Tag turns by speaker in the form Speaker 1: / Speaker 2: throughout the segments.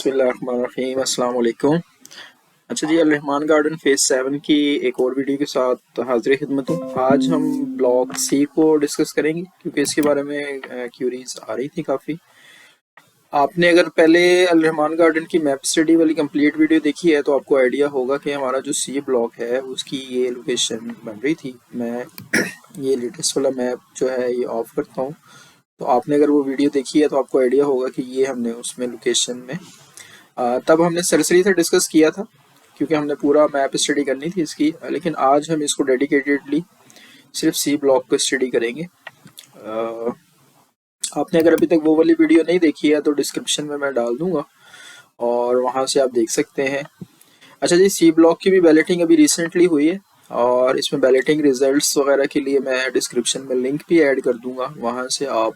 Speaker 1: बिस्मिल्लाहिर्रहमानिर्रहीम, अस्सलाम वालेकुम। अच्छा जी, अल रहमान गार्डन फेज 7 की एक और वीडियो के साथ हाजिर खिदमत हूँ। आज हम ब्लॉक सी को डिस्कस करेंगे क्योंकि इसके बारे में क्यूरीज आ रही थी काफ़ी। आपने अगर पहले अल रहमान गार्डन की मैप स्टडी वाली कंप्लीट वीडियो देखी है तो आपको आइडिया होगा कि हमारा जो सी ब्लॉक है उसकी ये लोकेशन बन रही थी। मैं ये लेटेस्ट वाला मैप जो है ये ऑफ करता हूँ, तो आपने अगर वो वीडियो देखी है तो आपको आइडिया होगा कि ये हमने उसमें लोकेशन में तब हमने सरसरी से डिस्कस किया था क्योंकि हमने पूरा मैप स्टडी करनी थी इसकी। लेकिन आज हम इसको डेडिकेटेडली सिर्फ सी ब्लॉक को स्टडी करेंगे। आपने अगर अभी तक वो वाली वीडियो नहीं देखी है तो डिस्क्रिप्शन में मैं डाल दूंगा और वहाँ से आप देख सकते हैं। अच्छा जी, सी ब्लॉक की भी बैलेटिंग अभी रिसेंटली हुई है और इसमें बैलेटिंग रिजल्ट्स वगैरह के लिए मैं डिस्क्रिप्शन में लिंक भी ऐड कर दूंगा, वहाँ से आप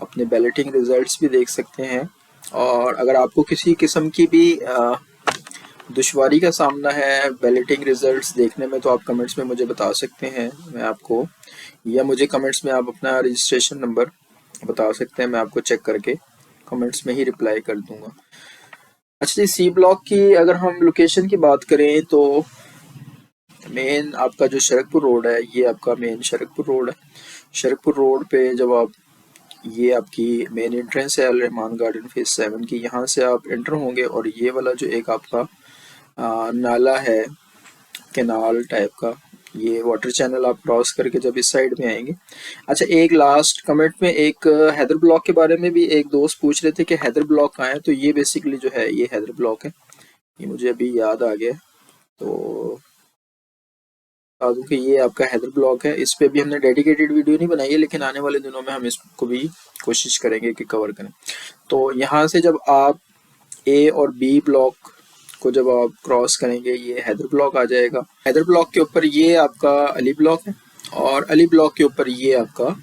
Speaker 1: अपने बैलेटिंग रिजल्ट्स भी देख सकते हैं। और अगर आपको किसी किस्म की भी दुश्वारी का सामना है बैलेटिंग रिजल्ट्स देखने में तो आप कमेंट्स में मुझे बता सकते हैं, मैं आपको, या मुझे कमेंट्स में आप अपना रजिस्ट्रेशन नंबर बता सकते हैं, मैं आपको चेक करके कमेंट्स में ही रिप्लाई कर दूंगा। अच्छा जी, सी ब्लॉक की अगर हम लोकेशन की बात करें तो मेन आपका जो शरकपुर रोड है ये आपका मेन शरकपुर रोड है। शरकपुर रोड पे जब आप, ये आपकी मेन एंट्रेंस है अल रहमान गार्डन फेज 7 की, यहाँ से आप एंटर होंगे और ये वाला जो एक आपका नाला है कैनाल टाइप का, ये वाटर चैनल आप क्रॉस करके जब इस साइड में आएंगे। अच्छा, एक लास्ट कमेंट में एक हैदर ब्लॉक के बारे में भी एक दोस्त पूछ रहे थे कि हैदर ब्लॉक कहाँ है, तो ये बेसिकली जो है ये हैदर ब्लॉक है, ये मुझे अभी याद आ गया। तो बता दूं कि ये आपका हैदर ब्लॉक है। इस पे भी हमने डेडिकेटेड वीडियो नहीं बनाई है लेकिन आने वाले दिनों में हम इसको भी कोशिश करेंगे कि कवर करें। तो यहाँ से जब आप ए और बी ब्लॉक को जब आप क्रॉस करेंगे ये हैदर ब्लॉक आ जाएगा। हैदर ब्लॉक के ऊपर ये आपका अली ब्लॉक है और अली ब्लॉक के ऊपर ये आपका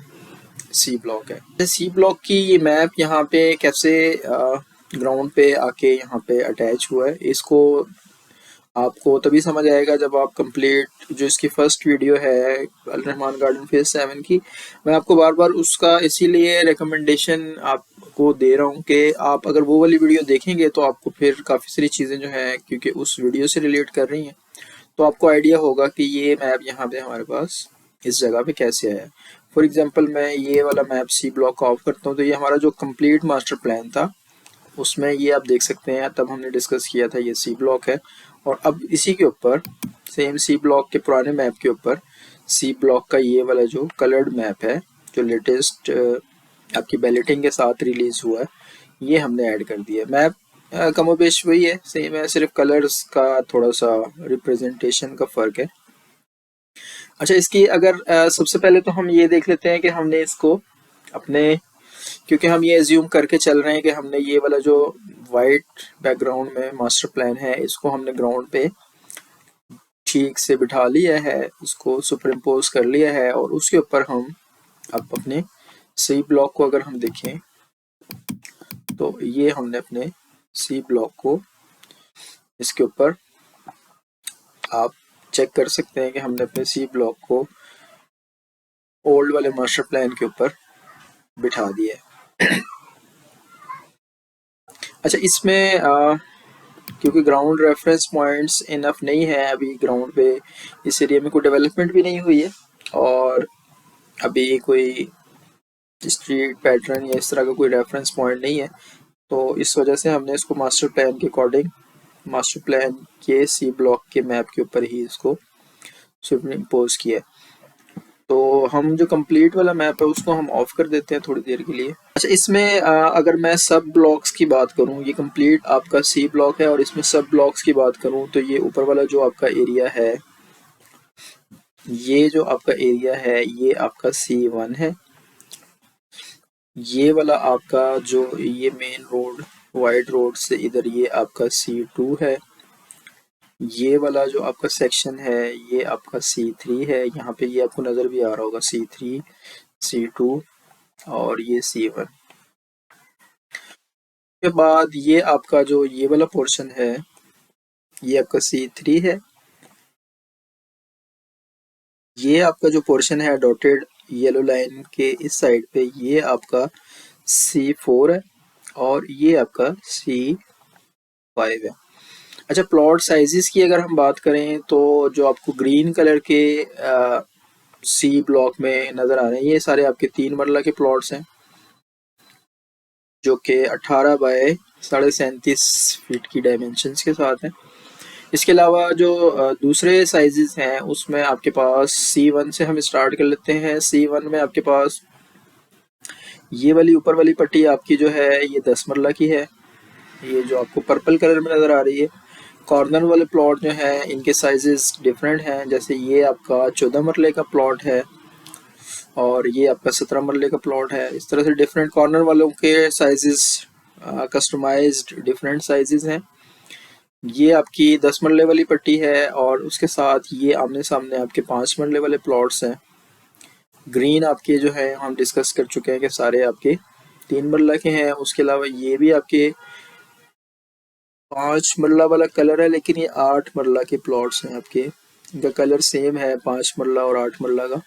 Speaker 1: सी ब्लॉक है। सी ब्लॉक की ये मैप यहाँ पे कैसे ग्राउंड पे आके यहाँ पे अटैच हुआ है, इसको आपको तभी समझ आएगा जब आप कंप्लीट जो इसकी फर्स्ट वीडियो है अल रहमान गार्डन फेज 7 की, मैं आपको बार बार उसका इसीलिए रिकमेंडेशन आपको दे रहा हूँ कि आप अगर वो वाली वीडियो देखेंगे तो आपको फिर काफ़ी सारी चीज़ें जो हैं क्योंकि उस वीडियो से रिलेट कर रही हैं तो आपको आइडिया होगा कि ये मैप यहाँ पे हमारे पास इस जगह पे कैसे आया। फॉर एग्जाम्पल मैं ये वाला मैप सी ब्लॉक ऑफ करता हूँ तो ये हमारा जो कंप्लीट मास्टर प्लान था उसमें ये आप देख सकते हैं, तब हमने डिस्कस किया था ये सी ब्लॉक है। और अब इसी के ऊपर सेम सी ब्लॉक के पुराने मैप के ऊपर सी ब्लॉक का ये वाला जो कलर्ड मैप है जो लेटेस्ट आपकी बैलेटिंग के साथ रिलीज हुआ है ये हमने ऐड कर दिया। मैप कमोबेश वही है, सेम है, सिर्फ कलर्स का थोड़ा सा रिप्रेजेंटेशन का फर्क है। अच्छा, इसकी अगर सबसे पहले तो हम ये देख लेते हैं कि हमने इसको अपने, क्योंकि हम ये एज्यूम करके चल रहे हैं कि हमने ये वाला जो वाइट बैकग्राउंड में मास्टर प्लान है इसको हमने ग्राउंड पे ठीक से बिठा लिया है, इसको सुपर इम्पोज कर लिया है और उसके ऊपर हम अब अपने सी ब्लॉक को अगर हम देखें तो ये हमने अपने सी ब्लॉक को इसके ऊपर आप चेक कर सकते हैं कि हमने अपने सी ब्लॉक को ओल्ड वाले मास्टर प्लान के ऊपर बिठा दिया है। अच्छा, इसमें क्योंकि ग्राउंड रेफरेंस पॉइंट्स इनफ नहीं है अभी ग्राउंड पे, इस एरिया में कोई डेवलपमेंट भी नहीं हुई है और अभी कोई स्ट्रीट पैटर्न या इस तरह का कोई रेफरेंस पॉइंट नहीं है, तो इस वजह से हमने इसको मास्टर प्लान के अकॉर्डिंग मास्टर प्लान के सी ब्लॉक के मैप के ऊपर ही इसको सुपर इम्पोज किया है। तो हम जो कंप्लीट वाला मैप है उसको हम ऑफ कर देते हैं थोड़ी देर के लिए। अच्छा, इसमें अगर मैं सब ब्लॉक्स की बात करूं, ये कंप्लीट आपका सी ब्लॉक है और इसमें सब ब्लॉक्स की बात करूं तो ये ऊपर वाला जो आपका एरिया है, ये जो आपका एरिया है ये आपका C1 है। ये वाला आपका जो ये मेन रोड वाइड रोड से इधर ये आपका C2 है। ये वाला जो आपका सेक्शन है ये आपका C3 है, यहाँ पे ये आपको नज़र भी आ रहा होगा C3 C2 और ये C1 के बाद ये आपका जो ये वाला पोर्शन है ये आपका C3 है। ये आपका जो पोर्शन है डॉटेड येलो लाइन के इस साइड पे ये आपका C4 है और ये आपका C5 5 है। अच्छा, प्लॉट साइजेस की अगर हम बात करें तो जो आपको ग्रीन कलर के सी ब्लॉक में नज़र आ रहे हैं, ये सारे आपके 3 मरला के प्लॉट्स हैं जो कि 18 बाय 37.5 फीट की डायमेंशंस के साथ हैं। इसके अलावा जो दूसरे साइजेस हैं उसमें आपके पास C1 से हम स्टार्ट कर लेते हैं। C1 में आपके पास ये वाली ऊपर वाली पट्टी आपकी जो है ये 10 मरला की है, ये जो आपको पर्पल कलर में नज़र आ रही है। कॉर्नर वाले प्लॉट जो हैं इनके साइजेस डिफरेंट हैं, जैसे ये आपका 14 मरले का प्लॉट है और ये आपका 17 मरले का प्लॉट है। इस तरह से डिफरेंट कॉर्नर वालों के साइजेस कस्टमाइज्ड डिफरेंट साइजेस हैं। ये आपकी 10 मरले वाली पट्टी है और उसके साथ ये आमने सामने आपके 5 मरले वाले प्लॉट्स हैं। ग्रीन आपके जो है हम डिस्कस कर चुके हैं कि सारे आपके 3 मरला के हैं। उसके अलावा ये भी आपके 5 मरला वाला कलर है, लेकिन ये 8 मरला के प्लॉट्स हैं आपके। इनका कलर सेम है 5 मरला और 8 मरला का।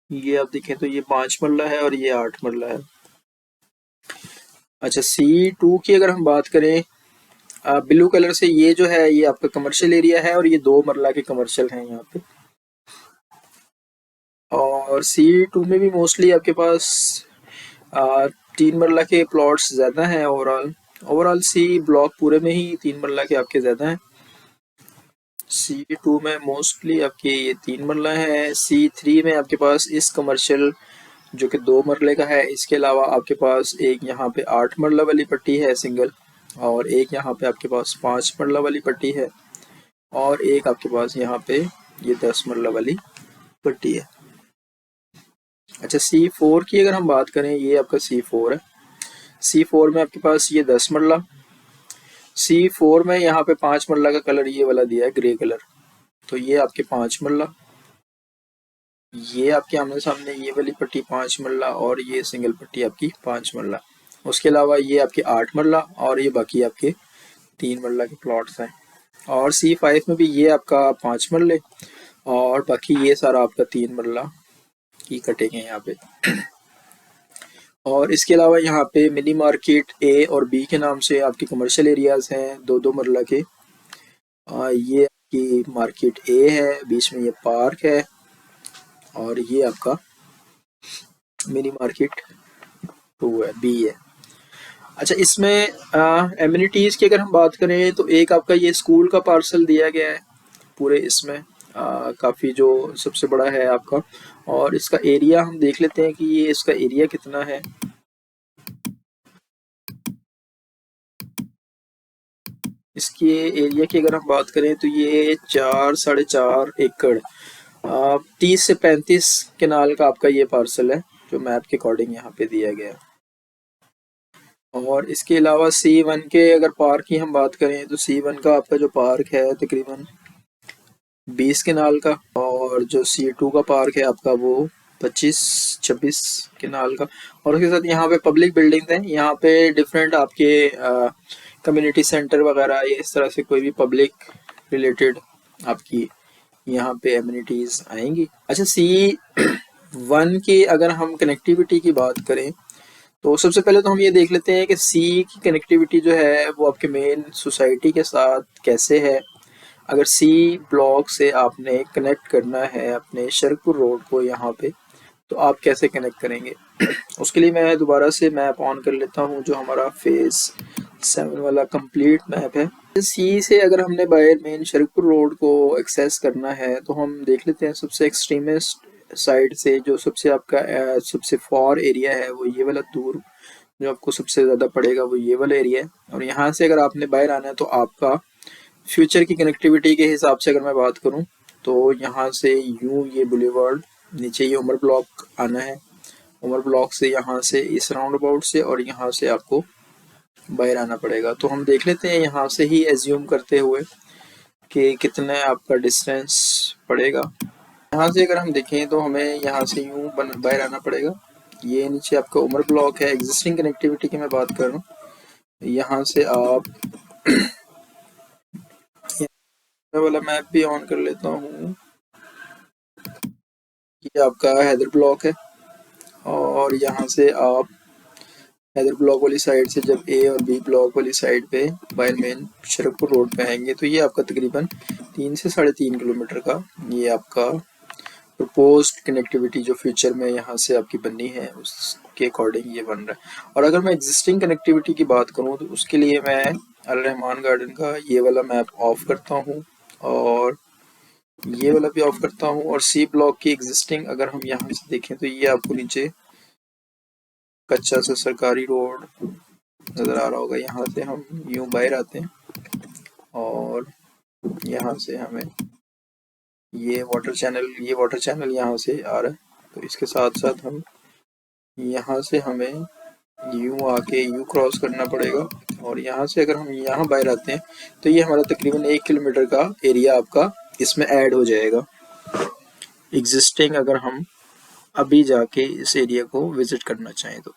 Speaker 1: ये आप देखें तो ये 5 मरला है और ये 8 मरला है। अच्छा, C2 की अगर हम बात करें, ब्लू कलर से ये जो है ये आपका कमर्शियल एरिया है और ये 2 मरला के कमर्शियल हैं यहाँ पे। और C2 में भी मोस्टली आपके पास 3 मरला के प्लॉट्स ज़्यादा हैं। ओवरऑल सी ब्लॉक पूरे में ही 3 मरला के आपके ज़्यादा हैं। C2 में मोस्टली आपके ये 3 मरला है। C3 में आपके पास इस कमर्शियल जो कि 2 मरले का है, इसके अलावा आपके पास एक यहाँ पे 8 मरला वाली पट्टी है सिंगल, और एक यहाँ पे आपके पास 5 मरला वाली पट्टी है, और एक आपके पास यहाँ पे ये 10 मरला वाली पट्टी है। अच्छा, C4 की अगर हम बात करें, ये आपका C4 है। C4 में आपके पास ये 10 मरला। C4 में यहाँ पे 5 मरला का कलर ये वाला दिया है, ग्रे कलर, तो ये आपके 5 मरला। ये आपके आमने सामने ये वाली पट्टी 5 मरला और ये सिंगल पट्टी आपकी 5 मरला। उसके अलावा ये आपके 8 मरला और ये बाकी आपके 3 मरला के प्लॉट्स हैं। और C5 में भी ये आपका 5 मरले और बाकी ये सारा आपका 3 मरला की कटेंगे यहाँ पे। और इसके अलावा यहाँ पे मिनी मार्केट A और B के नाम से आपके कमर्शियल एरियाज हैं 2-2 मरला के। ये आपकी मार्केट A है, बीच में ये पार्क है, और ये आपका मिनी मार्केट 2 है, B है। अच्छा, इसमें एमिनिटीज़ की अगर हम बात करें तो एक आपका ये स्कूल का पार्सल दिया गया है पूरे इसमें, काफ़ी जो सबसे बड़ा है आपका। और इसका एरिया हम देख लेते हैं कि ये इसका एरिया कितना है। इसके एरिया की अगर हम बात करें तो ये 4-4.5 एकड़ 30 से 35 केनाल का आपका ये पार्सल है जो मैप के अकॉर्डिंग यहाँ पे दिया गया है। और इसके अलावा C1 के अगर पार्क की हम बात करें तो C1 का आपका जो पार्क है तकरीबन 20 केनाल का, और जो C2 का पार्क है आपका वो 25-26 केनाल का। और उसके साथ यहाँ पे पब्लिक बिल्डिंग्स हैं, यहाँ पे डिफरेंट आपके कम्युनिटी सेंटर वगैरह, ये इस तरह से कोई भी पब्लिक रिलेटेड आपकी यहाँ पे एमिनिटीज़ आएंगी। अच्छा, C1 की अगर हम कनेक्टिविटी की बात करें तो सबसे पहले तो हम ये देख लेते हैं कि C की कनेक्टिविटी जो है वो आपके मेन सोसाइटी के साथ कैसे है। अगर C ब्लॉक से आपने कनेक्ट करना है अपने शरकपुर रोड को यहाँ पे, तो आप कैसे कनेक्ट करेंगे। उसके लिए मैं दोबारा से मैप ऑन कर लेता हूँ जो हमारा फेज 7 वाला कंप्लीट मैप है। C से अगर हमने बाय मेन शरकपुर रोड को एक्सेस करना है तो हम देख लेते हैं सबसे एक्सट्रीमिस्ट साइड से जो सबसे आपका सबसे फॉर एरिया है वो ये वाला दूर जो आपको सबसे ज़्यादा पड़ेगा वो ये वाला एरिया है। और यहाँ से अगर आपने बाहर आना है तो आपका फ्यूचर की कनेक्टिविटी के हिसाब से अगर मैं बात करूं तो यहाँ से यूं ये बुलेवार्ड, नीचे ये उमर ब्लॉक आना है, उमर ब्लॉक से यहाँ से इस राउंड अबाउट से, और यहाँ से आपको बाहर आना पड़ेगा। तो हम देख लेते हैं यहाँ से ही एज्यूम करते हुए कि कितना आपका डिस्टेंस पड़ेगा। यहाँ से अगर हम देखें तो हमें यहाँ से यूं बाहर आना पड़ेगा। ये नीचे आपका उमर ब्लॉक है, एग्जिस्टिंग कनेक्टिविटी की मैं बात कर रहा हूँ। यहाँ से आप वाला मैप भी ऑन कर लेता हूँ। ये आपका हैदर ब्लॉक है और यहाँ से आप हैदर ब्लॉक वाली साइड से जब ए और बी ब्लॉक वाली साइड पे बाय मेन शरकपुर रोड पे आएंगे तो ये आपका तकरीबन 3 से 3.5 किलोमीटर का ये आपका प्रपोज्ड कनेक्टिविटी जो फ्यूचर में यहाँ से आपकी बननी है उसके अकॉर्डिंग ये बन रहा है। और अगर मैं एग्जिस्टिंग कनेक्टिविटी की बात करूँ तो उसके लिए मैं अल रहमान गार्डन का ये वाला मैप ऑफ करता हूँ और ये वाला भी ऑफ करता हूँ। और सी ब्लॉक की एग्जिस्टिंग अगर हम यहाँ से देखें तो ये आपको नीचे कच्चा सा सरकारी रोड नज़र आ रहा होगा। यहाँ से हम यूं बाहर आते हैं और यहाँ से हमें ये वाटर चैनल यहाँ से आ रहा है। तो इसके साथ साथ हम यहाँ से हमें यूं आके यूं क्रॉस करना पड़ेगा और यहाँ से अगर हम यहाँ बाहर आते हैं तो ये हमारा तकरीबन 1 किलोमीटर का एरिया आपका इसमें ऐड हो जाएगा एग्जिस्टिंग, अगर हम अभी जाके इस एरिया को विजिट करना चाहें तो।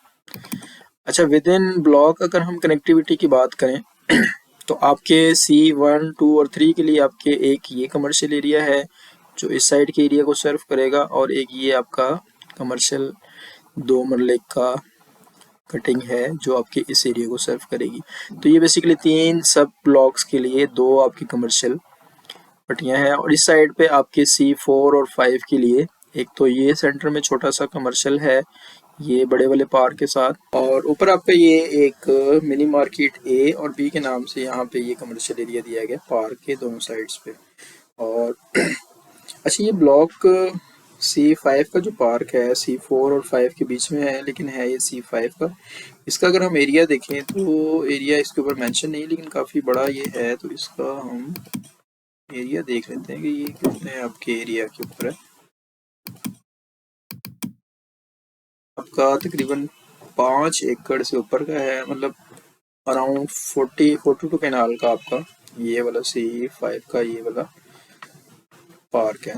Speaker 1: अच्छा, विद इन ब्लॉक अगर हम कनेक्टिविटी की बात करें तो आपके C1, 2 और 3 के लिए आपके एक ये कमर्शियल एरिया है जो इस साइड के एरिया को सर्व करेगा और एक ये आपका कमर्शियल 2 मरले का कटिंग है जो आपके इस एरिया को सर्व करेगी। तो ये बेसिकली 3 सब ब्लॉक्स के लिए 2 आपकी कमर्शियल पट्टियां हैं और इस साइड पे आपके C4 और 5 के लिए एक तो ये सेंटर में छोटा सा कमर्शियल है ये बड़े वाले पार्क के साथ, और ऊपर आपका ये एक मिनी मार्केट ए और बी के नाम से यहाँ पे ये कमर्शियल एरिया दिया गया पार्क के दोनों साइड्स पे। और अच्छा, ये ब्लॉक C5 का जो पार्क है C4 और 5 के बीच में है लेकिन है ये C5 का। इसका अगर हम एरिया देखें तो एरिया इसके ऊपर मेंशन नहीं लेकिन काफ़ी बड़ा ये है। तो इसका हम एरिया देख लेते हैं कि ये कितने आपके एरिया के ऊपर है। आपका तकरीबन 5 एकड़ से ऊपर का है, मतलब अराउंड 42 कैनाल का आपका ये वाला C5 का ये वाला पार्क है।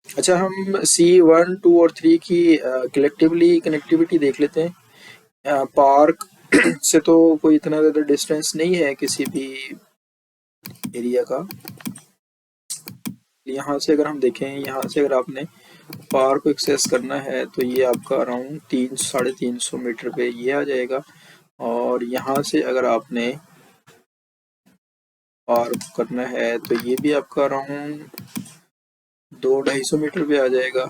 Speaker 1: अच्छा, हम C1, 2 और 3 की कलेक्टिवली कनेक्टिविटी देख लेते हैं। पार्क से तो कोई इतना ज़्यादा डिस्टेंस नहीं है किसी भी एरिया का। यहाँ से अगर हम देखें, यहाँ से अगर आपने पार्क को एक्सेस करना है तो ये आपका अराउंड 300-350 मीटर पे ये आ जाएगा। और यहाँ से अगर आपने पार्क करना है तो ये भी आपका अराउंड 200-250 मीटर पे आ जाएगा।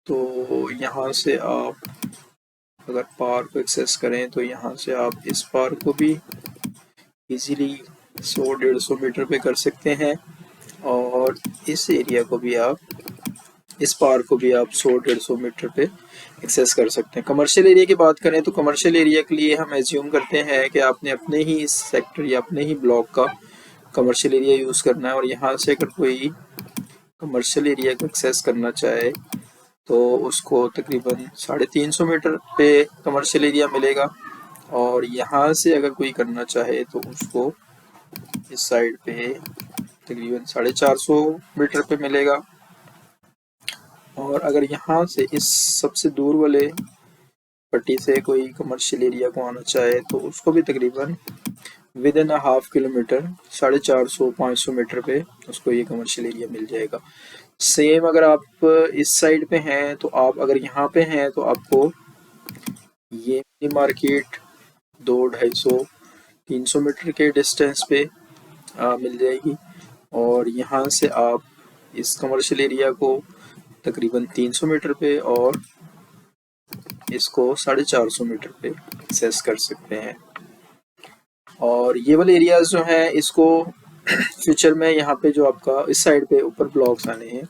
Speaker 1: तो यहाँ से आप अगर पार्क को एक्सेस करें तो यहाँ से आप इस पार्क को भी इजीली 100-150 मीटर पे कर सकते हैं और इस एरिया को भी आप इस पार्क को भी आप 100-150 मीटर पे एक्सेस कर सकते हैं। कमर्शियल एरिया की बात करें तो कमर्शियल एरिया के लिए हम एज्यूम करते हैं कि आपने अपने ही इस सेक्टर या अपने ही ब्लॉक का कमर्शियल एरिया यूज़ करना है और यहाँ से अगर कोई कमर्शियल एरिया को एक्सेस करना चाहे तो उसको तकरीबन 350 मीटर पे कमर्शियल एरिया मिलेगा। और यहाँ से अगर कोई करना चाहे तो उसको इस साइड पे तकरीबन 450 मीटर पे मिलेगा। और अगर यहाँ से इस सबसे दूर वाले पट्टी से कोई कमर्शियल एरिया को आना चाहे तो उसको भी तकरीबन within half kilometre 450-500 metre पे उसको ये कमर्शियल एरिया मिल जाएगा। सेम अगर आप इस साइड पे हैं तो आप अगर यहाँ पे हैं तो आपको ये मिनी मार्केट 200-250-300 मीटर के डिस्टेंस पे मिल जाएगी। और यहाँ से आप इस कमर्शियल एरिया को तकरीबन 300 मीटर पे और इसको 450 मीटर पे एक्सेस कर सकते हैं। और ये वाले एरियाज जो हैं इसको फ्यूचर में यहाँ पे जो आपका इस साइड पे ऊपर ब्लॉक्स आने हैं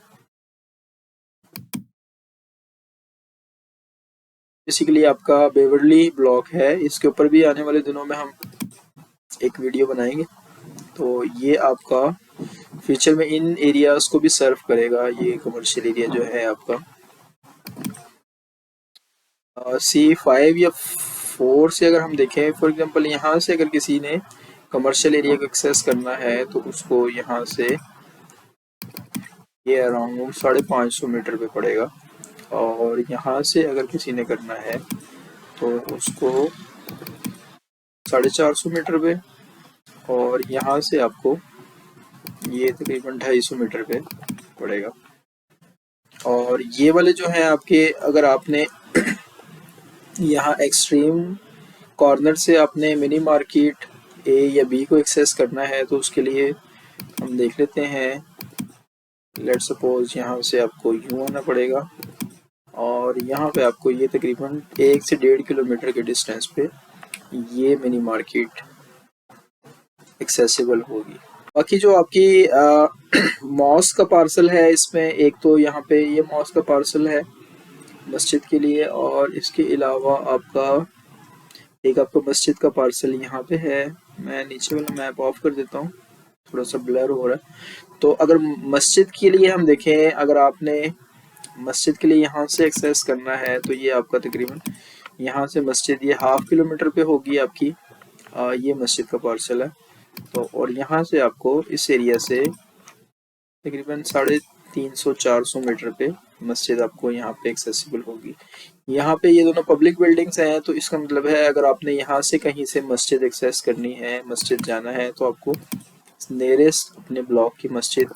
Speaker 1: बेसिकली आपका बेवर्ली ब्लॉक है, इसके ऊपर भी आने वाले दिनों में हम एक वीडियो बनाएंगे। तो ये आपका फ्यूचर में इन एरियाज को भी सर्व करेगा ये कमर्शियल एरिया जो है आपका। C5 या 4 से अगर हम देखें, फॉर एग्जांपल यहाँ से अगर किसी ने कमर्शियल एरिया को एक्सेस करना है तो उसको यहाँ से ये अराउंड 550 मीटर पे पड़ेगा। और यहाँ से अगर किसी ने करना है तो उसको 450 मीटर पे और यहाँ से आपको ये तकरीबन 250 मीटर पे पड़ेगा। और ये वाले जो हैं आपके, अगर आपने यहाँ एक्सट्रीम कॉर्नर से आपने मिनी मार्केट ए या बी को एक्सेस करना है, तो उसके लिए हम देख लेते हैं। लेट सपोज यहाँ से आपको यूँ आना पड़ेगा और यहाँ पे आपको ये तकरीबन 1 से 1.5 किलोमीटर के डिस्टेंस पे ये मिनी मार्केट एक्सेसिबल होगी। बाकी जो आपकी मॉस का पार्सल है, इसमें एक तो यहाँ पे ये मॉस का पार्सल है मस्जिद के लिए, और इसके अलावा आपका मस्जिद का पार्सल यहाँ पे है। मैं नीचे वाला मैप ऑफ कर देता हूँ, थोड़ा सा ब्लर हो रहा है। तो अगर मस्जिद के लिए हम देखें, अगर आपने मस्जिद के लिए यहाँ से एक्सेस करना है, तो ये आपका तकरीबन यहाँ से मस्जिद ये 1/2 किलोमीटर पे होगी आपकी। ये मस्जिद का पार्सल है। तो और यहाँ से आपको इस एरिया से तकरीबन 350-400 मीटर पे मस्जिद आपको यहाँ पे एक्सेसिबल होगी। यहाँ पे ये दोनों पब्लिक बिल्डिंग्स हैं, तो इसका मतलब है अगर आपने यहाँ से कहीं से मस्जिद एक्सेस करनी है, मस्जिद जाना है, तो आपको नियरेस्ट अपने ब्लॉक की मस्जिद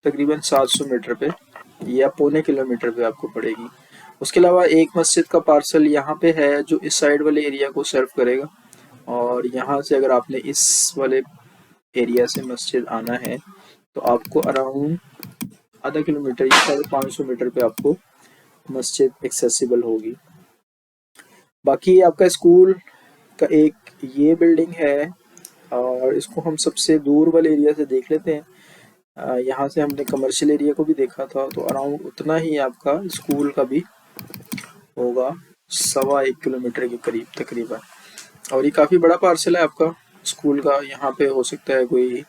Speaker 1: तकरीबन 700 मीटर पे या पौने 1 किलोमीटर पे आपको पड़ेगी। उसके अलावा एक मस्जिद का पार्सल यहाँ पे है जो इस साइड वाले एरिया को सर्व करेगा, और यहाँ से अगर आपने इस वाले एरिया से मस्जिद आना है, तो आपको अराउंड ½ किलोमीटर या 550 मीटर पे आपको मस्जिद एक्सेसिबल होगी। बाकी आपका स्कूल का एक ये बिल्डिंग है, और इसको हम सबसे दूर वाले एरिया से देख लेते हैं। यहाँ से हमने कमर्शियल एरिया को भी देखा था, तो अराउंड उतना ही आपका स्कूल का भी होगा, 1.25 किलोमीटर के करीब तकरीबन। और ये काफ़ी बड़ा पार्सल है आपका स्कूल का। यहाँ पे हो सकता है कोई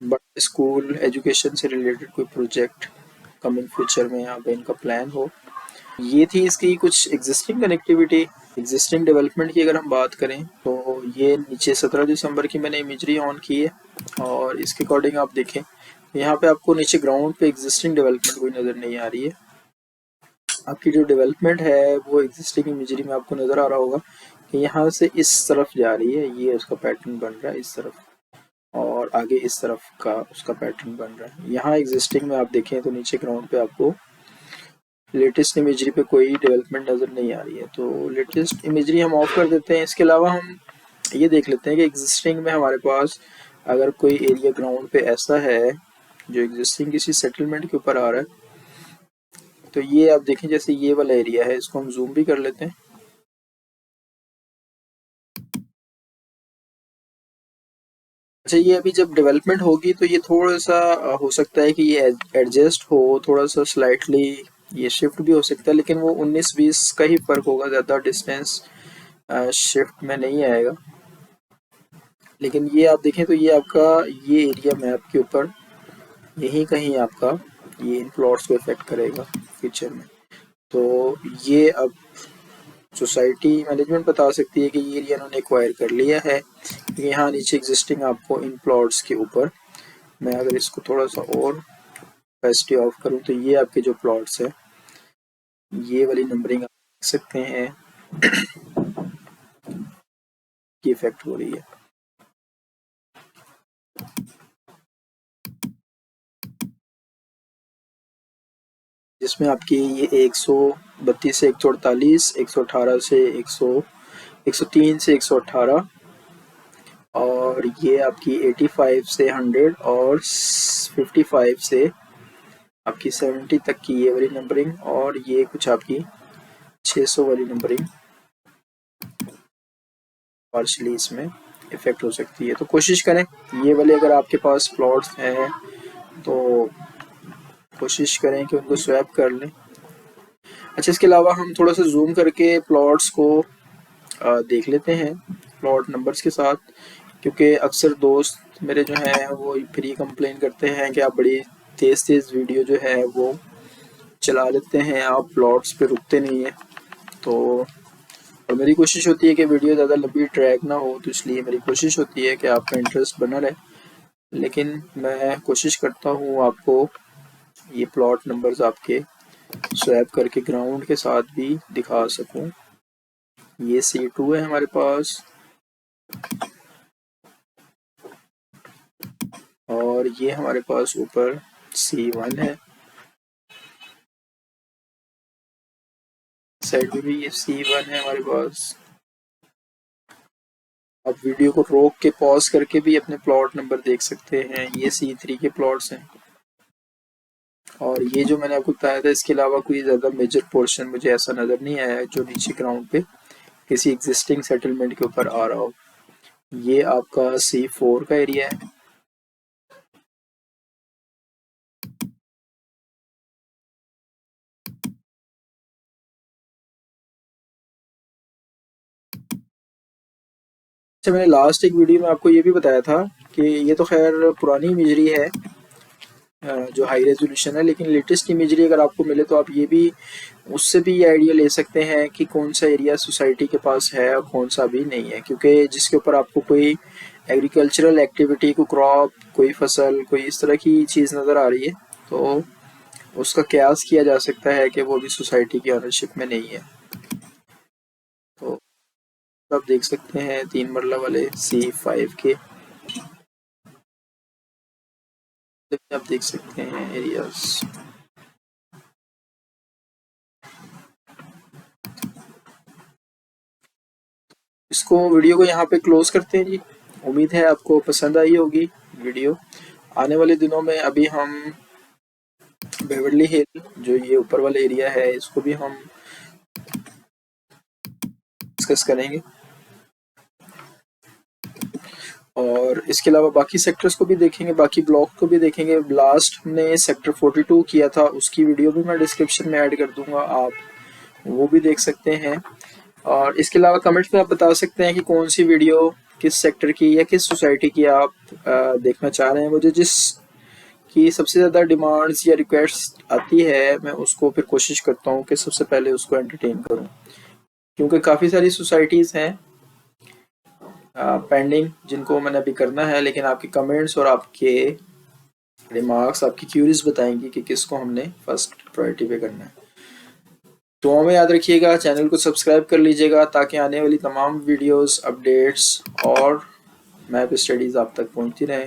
Speaker 1: बड़ा स्कूल एजुकेशन से रिलेटेड कोई प्रोजेक्ट कमिंग फ्यूचर में यहाँ पे इनका प्लान हो। ये थी इसकी कुछ एग्जिस्टिंग कनेक्टिविटी। एग्जिस्टिंग डेवलपमेंट की अगर हम बात करें, तो ये नीचे 17 दिसंबर की मैंने इमेजरी ऑन की है, और इसके अकॉर्डिंग आप देखें तो यहाँ पे आपको नीचे ग्राउंड पे एग्जिस्टिंग डेवलपमेंट कोई नज़र नहीं आ रही है। आपकी जो डेवलपमेंट है वो एग्जिस्टिंग इमेजरी में आपको नज़र आ रहा होगा कि यहाँ से इस तरफ जा रही है, ये उसका पैटर्न बन रहा है इस तरफ, और आगे इस तरफ का उसका पैटर्न बन रहा है। यहाँ एग्जिस्टिंग में आप देखें तो नीचे ग्राउंड पे आपको लेटेस्ट इमेजरी पे कोई डेवलपमेंट नज़र नहीं आ रही है, तो लेटेस्ट इमेजरी हम ऑफ कर देते हैं। इसके अलावा हम ये देख लेते हैं कि एग्जिस्टिंग में हमारे पास अगर कोई एरिया ग्राउंड पे ऐसा है जो एग्जिस्टिंग किसी सेटलमेंट के ऊपर आ रहा है, तो ये आप देखें जैसे ये वाला एरिया है, इसको हम जूम भी कर लेते हैं। अच्छा, ये अभी जब डेवलपमेंट होगी तो ये थोड़ा सा हो सकता है कि ये एडजस्ट हो, थोड़ा सा स्लाइटली ये शिफ्ट भी हो सकता है, लेकिन वो 19-20 का ही फर्क होगा, ज़्यादा डिस्टेंस शिफ्ट में नहीं आएगा। लेकिन ये आप देखें तो ये आपका ये एरिया मैप के ऊपर यहीं कहीं आपका ये इन प्लॉट्स को इफेक्ट करेगा फ्यूचर में। तो ये अब सोसाइटी मैनेजमेंट बता सकती है कि ये एरिया उन्होंने एक्वायर कर लिया है, क्योंकि यहाँ नीचे एग्जिस्टिंग आपको इन प्लॉट्स के ऊपर, मैं अगर इसको थोड़ा सा और कैपेसिटी ऑफ करूँ, तो ये आपके जो प्लॉट्स है ये वाली नंबरिंग आप देख सकते हैं कि इफेक्ट हो रही है। जिसमें आपकी ये 132 से 148, 118 से 103 से 118, और ये आपकी 85 से 100 और 55 से आपकी 70 तक की ये वाली नंबरिंग, और ये कुछ आपकी 600 वाली नंबरिंग पार्शली इसमें इफेक्ट हो सकती है। तो कोशिश करें ये वाले अगर आपके पास प्लॉट्स हैं तो कोशिश करें कि उनको स्वैप कर लें। अच्छा, इसके अलावा हम थोड़ा सा जूम करके प्लॉट्स को देख लेते हैं प्लॉट नंबर्स के साथ, क्योंकि अक्सर दोस्त मेरे जो हैं वो फिर ये कंप्लेन करते हैं कि आप बड़ी तेज़ तेज़ वीडियो जो है वो चला लेते हैं, आप प्लॉट्स पे रुकते नहीं हैं। तो और मेरी कोशिश होती है कि वीडियो ज़्यादा लंबी ट्रैक ना हो, तो इसलिए मेरी कोशिश होती है कि आपका इंटरेस्ट बना रहे। लेकिन मैं कोशिश करता हूँ आपको ये प्लॉट नंबर्स आपके स्वैप करके ग्राउंड के साथ भी दिखा सकूँ। ये C2 है हमारे पास, और ये हमारे पास ऊपर C1 है, साइड में भी ये C1 है हमारे पास। आप वीडियो को रोक के पॉज करके भी अपने प्लॉट नंबर देख सकते हैं। ये C3 के प्लॉट्स हैं। और ये जो मैंने आपको बताया था, इसके अलावा कोई ज़्यादा मेजर पोर्शन मुझे ऐसा नज़र नहीं आया जो नीचे ग्राउंड पे किसी एग्जिस्टिंग सेटलमेंट के ऊपर आ रहा हो। ये आपका C4 का एरिया है। अच्छा, मैंने लास्ट एक वीडियो में आपको ये भी बताया था कि ये तो खैर पुरानी इमेजरी है जो हाई रेजोल्यूशन है, लेकिन लेटेस्ट इमेजरी अगर आपको मिले तो आप ये भी उससे भी ये आइडिया ले सकते हैं कि कौन सा एरिया सोसाइटी के पास है और कौन सा भी नहीं है। क्योंकि जिसके ऊपर आपको कोई एग्रीकल्चरल एक्टिविटी, को क्रॉप, कोई फसल, कोई इस तरह की चीज़ नज़र आ रही है तो उसका कयास किया जा सकता है कि वो भी सोसाइटी की ऑनरशिप में नहीं है। तो आप देख सकते हैं 3 मरला वाले C5 के आप देख सकते हैं एरियाज। इसको वीडियो को यहाँ पे क्लोज करते हैं जी। उम्मीद है आपको पसंद आई होगी वीडियो। आने वाले दिनों में अभी हम बेवर्ली हिल जो ये ऊपर वाला एरिया है इसको भी हम डिस्कस करेंगे और इसके अलावा बाकी सेक्टर्स को भी देखेंगे, बाकी ब्लॉक को भी देखेंगे। लास्ट हमने सेक्टर 42 किया था, उसकी वीडियो भी मैं डिस्क्रिप्शन में ऐड कर दूंगा, आप वो भी देख सकते हैं। और इसके अलावा कमेंट्स में आप बता सकते हैं कि कौन सी वीडियो किस सेक्टर की या किस सोसाइटी की आप देखना चाह रहे हैं। मुझे जिस की सबसे ज़्यादा डिमांड्स या रिक्वेस्ट आती है मैं उसको फिर कोशिश करता हूँ कि सबसे पहले उसको एंटरटेन करूँ, क्योंकि काफ़ी सारी सोसाइटीज़ हैं पेंडिंग जिनको मैंने अभी करना है। लेकिन आपके कमेंट्स और आपके रिमार्क्स, आपकी क्यूरीज बताएंगी कि किसको हमने फर्स्ट प्रायोरिटी पे करना है। तो हमें याद रखिएगा, चैनल को सब्सक्राइब कर लीजिएगा ताकि आने वाली तमाम वीडियोस, अपडेट्स और मैप स्टडीज़ आप तक पहुंचती रहें।